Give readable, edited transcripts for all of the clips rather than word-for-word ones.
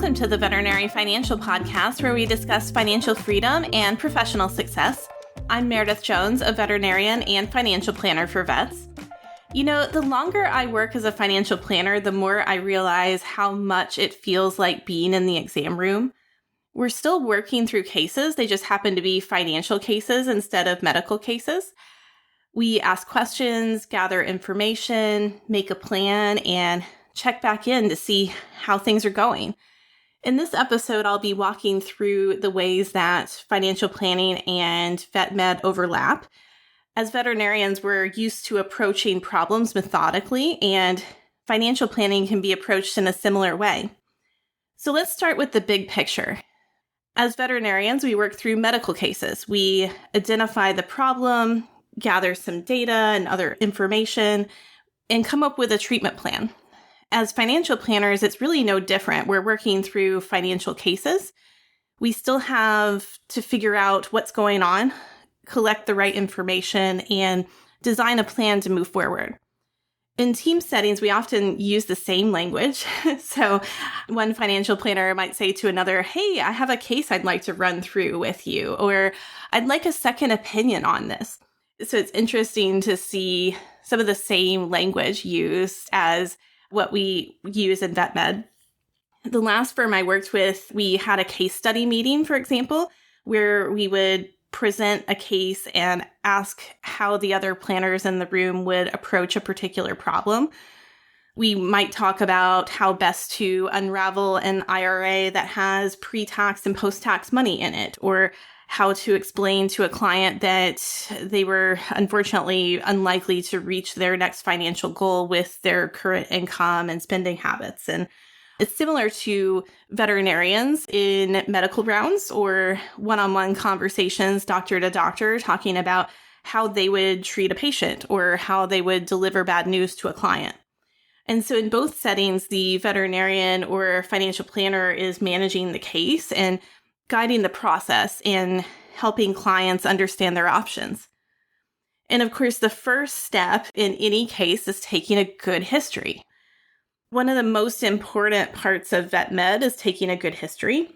Welcome to the Veterinary Financial Podcast, where we discuss financial freedom and professional success. I'm Meredith Jones, a veterinarian and financial planner for vets. You know, the longer I work as a financial planner, the more I realize how much it feels like being in the exam room. We're still working through cases. They just happen to be financial cases instead of medical cases. We ask questions, gather information, make a plan, and check back in to see how things are going. In this episode, I'll be walking through the ways that financial planning and vet med overlap. As veterinarians, we're used to approaching problems methodically, and financial planning can be approached in a similar way. So let's start with the big picture. As veterinarians, we work through medical cases. We identify the problem, gather some data and other information, and come up with a treatment plan. As financial planners, it's really no different. We're working through financial cases. We still have to figure out what's going on, collect the right information, and design a plan to move forward. In team settings, we often use the same language. So one financial planner might say to another, "Hey, I have a case I'd like to run through with you," or "I'd like a second opinion on this." So it's interesting to see some of the same language used as what we use in vet med. The last firm I worked with, we had a case study meeting, for example, where we would present a case and ask how the other planners in the room would approach a particular problem. We might talk about how best to unravel an IRA that has pre-tax and post-tax money in it, or how to explain to a client that they were unfortunately unlikely to reach their next financial goal with their current income and spending habits. And it's similar to veterinarians in medical rounds or one-on-one conversations, doctor to doctor, talking about how they would treat a patient or how they would deliver bad news to a client. And so in both settings, the veterinarian or financial planner is managing the case and guiding the process and helping clients understand their options. And of course, the first step in any case is taking a good history. One of the most important parts of vet med is taking a good history.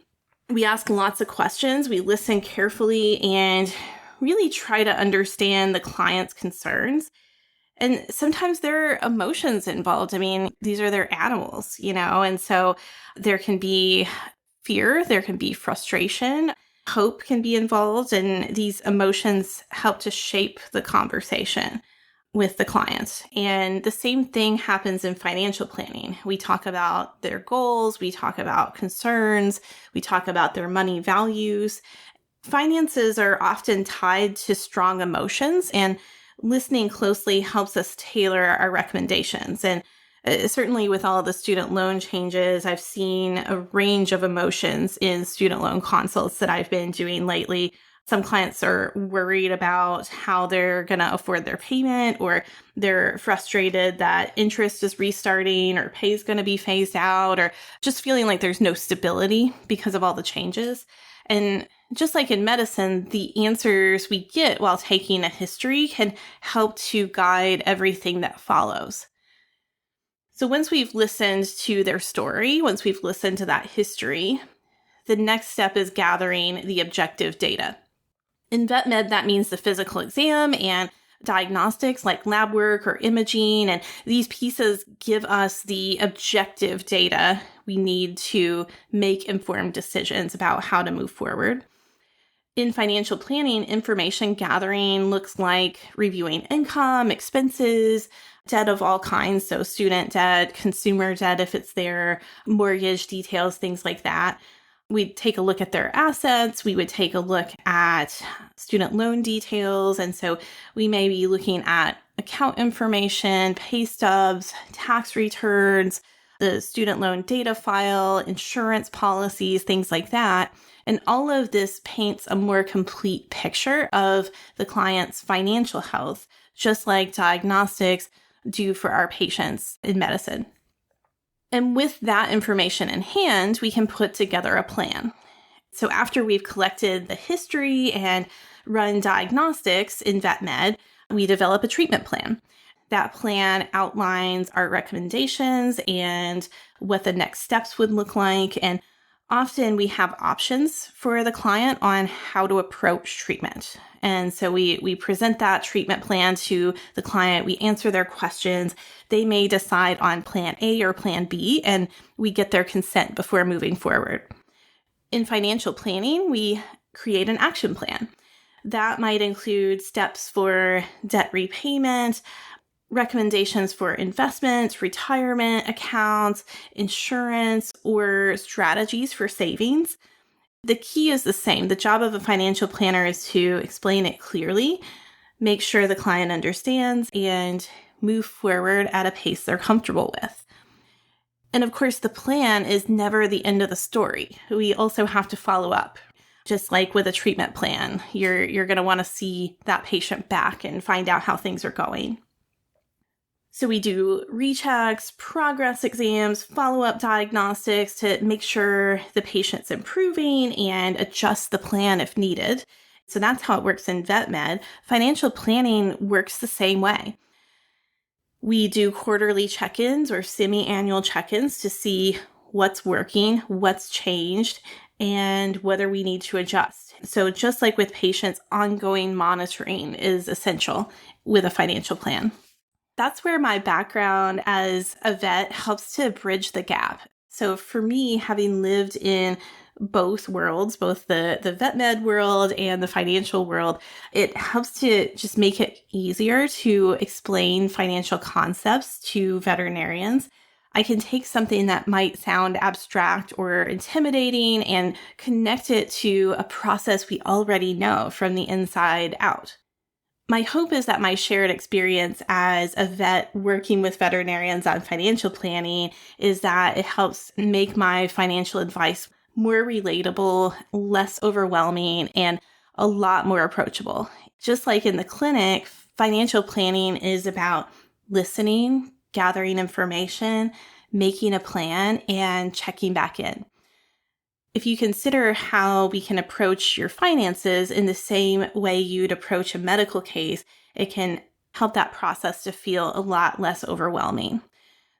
We ask lots of questions, we listen carefully, and really try to understand the client's concerns. And sometimes there are emotions involved. I mean, these are their animals, and so there can be fear, there can be frustration, hope can be involved, and these emotions help to shape the conversation with the client. And the same thing happens in financial planning. We talk about their goals, we talk about concerns, we talk about their money values. Finances are often tied to strong emotions, and listening closely helps us tailor our recommendations. And certainly with all the student loan changes, I've seen a range of emotions in student loan consults that I've been doing lately. Some clients are worried about how they're going to afford their payment, or they're frustrated that interest is restarting or pay is going to be phased out, or just feeling like there's no stability because of all the changes. And just like in medicine, the answers we get while taking a history can help to guide everything that follows. So once we've listened to their story, once we've listened to that history, the next step is gathering the objective data. In vet med, that means the physical exam and diagnostics like lab work or imaging, and these pieces give us the objective data we need to make informed decisions about how to move forward. In financial planning, information gathering looks like reviewing income, expenses, debt of all kinds, so student debt, consumer debt if it's there, mortgage details, things like that. We'd take a look at their assets, we would take a look at student loan details, and so we may be looking at account information, pay stubs, tax returns, the student loan data file, insurance policies, things like that. And all of this paints a more complete picture of the client's financial health, just like diagnostics do for our patients in medicine. And with that information in hand, we can put together a plan. So after we've collected the history and run diagnostics in vet med, we develop a treatment plan. That plan outlines our recommendations and what the next steps would look like. And Often we have options for the client on how to approach treatment. And so we present that treatment plan to the client. We answer their questions. They may decide on plan A or plan B, and we get their consent before moving forward. In financial planning, we create an action plan. That might include steps for debt repayment, recommendations for investments, retirement accounts, insurance, or strategies for savings. The key is the same. The job of a financial planner is to explain it clearly, make sure the client understands, and move forward at a pace they're comfortable with. And of course, the plan is never the end of the story. We also have to follow up. Just like with a treatment plan, you're going to want to see that patient back and find out how things are going. So we do rechecks, progress exams, follow-up diagnostics to make sure the patient's improving and adjust the plan if needed. So that's how it works in vet med. Financial planning works the same way. We do quarterly check-ins or semi-annual check-ins to see what's working, what's changed, and whether we need to adjust. So just like with patients, ongoing monitoring is essential with a financial plan. That's where my background as a vet helps to bridge the gap. So for me, having lived in both worlds, both the vet med world and the financial world, it helps to just make it easier to explain financial concepts to veterinarians. I can take something that might sound abstract or intimidating and connect it to a process we already know from the inside out. My hope is that my shared experience as a vet working with veterinarians on financial planning is that it helps make my financial advice more relatable, less overwhelming, and a lot more approachable. Just like in the clinic, financial planning is about listening, gathering information, making a plan, and checking back in. If you consider how we can approach your finances in the same way you'd approach a medical case, it can help that process to feel a lot less overwhelming.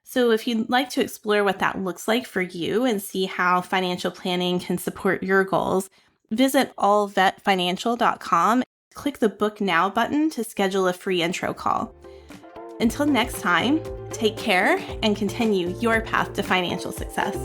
So if you'd like to explore what that looks like for you and see how financial planning can support your goals, visit allvetfinancial.com. Click the Book Now button to schedule a free intro call. Until next time, take care and continue your path to financial success.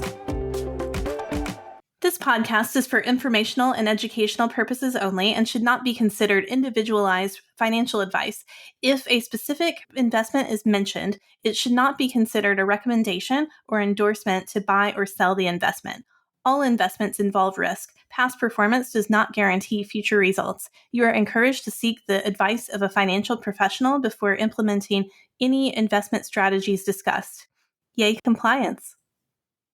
This podcast is for informational and educational purposes only and should not be considered individualized financial advice. If a specific investment is mentioned, it should not be considered a recommendation or endorsement to buy or sell the investment. All investments involve risk. Past performance does not guarantee future results. You are encouraged to seek the advice of a financial professional before implementing any investment strategies discussed. Yay, compliance!